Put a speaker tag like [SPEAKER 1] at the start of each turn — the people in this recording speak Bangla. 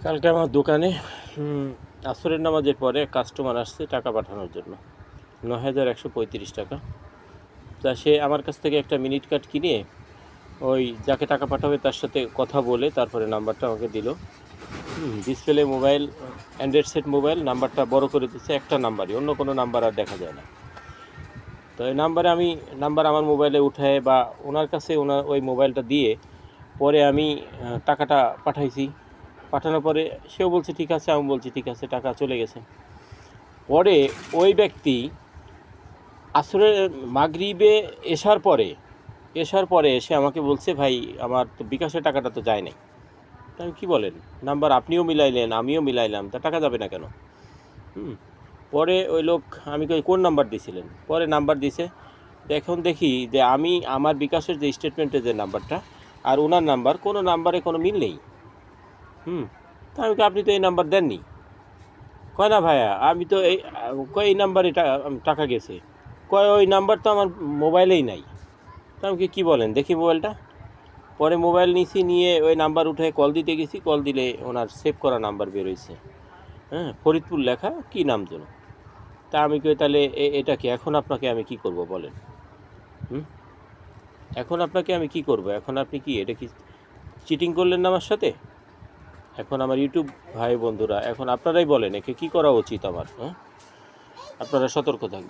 [SPEAKER 1] কালকে আমার দোকানে আসরের নামাজের পরে কাস্টমার আসছে টাকা পাঠানোর জন্য ৯,১৩৫ টাকা। তা সে আমার কাছ থেকে একটা মিনিট কার্ড কিনে ওই যাকে টাকা পাঠাবে তার সাথে কথা বলে তারপরে নাম্বারটা আমাকে দিল। Display mobile, Android set mobile, নাম্বারটা বড় করে দিচ্ছে, একটা নাম্বারই, অন্য কোনো নাম্বার আর দেখা যায় না। তো এই নাম্বারে আমি আমার মোবাইলে উঠায় বা ওনার কাছে ওই মোবাইলটা দিয়ে পরে আমি টাকাটা পাঠাইছি। পাঠানোর পরে সেও বলছে ঠিক আছে, আমি বলছি ঠিক আছে, টাকা চলে গেছে। পরে ওই ব্যক্তি আসরের মাগরিবে এসার পরে এসে আমাকে বলছে, ভাই আমার তো বিকাশের টাকাটা তো যায় নাই। আমি কি বলেন, নাম্বার আপনিও মিলাইলেন আমিও মিলাইলাম, তা টাকা যাবে না কেন? পরে ওই লোক, আমি কই কোন নাম্বার দিয়েছিলেন? পরে নাম্বার দিছে। এখন দেখি যে আমি আমার বিকাশের যে স্টেটমেন্টের যে নাম্বারটা আর ওনার নাম্বার, কোনো নাম্বারে কোনো মিল নেই। তা আমি আপনি তো এই নাম্বার দেননি। কয় না ভাইয়া, আমি তো এই নাম্বারে টাকা গেছে। কয় ওই নাম্বার তো আমার মোবাইলেই নাই। তা আমি কী বলেন, দেখি মোবাইলটা। পরে মোবাইল নিয়ে ওই নাম্বার উঠে কল দিতে গেছি, কল দিলে ওনার সেভ করা নাম্বার বেরোইছে। ফরিদপুর লেখা, কি নাম যেন। তা আমি কই তাহলে এটা কি, এখন আপনাকে আমি কি করব বলেন? এখন আপনাকে আমি কি করব? এখন আপনি কি এটা কি চিটিং করলেন না আমার সাথে? এখন আমার ইউটিউব ভাই বন্ধুরা, এখন আপনারাই বলেন একে কী করা উচিত আমার। আপনারা সতর্ক থাকবেন।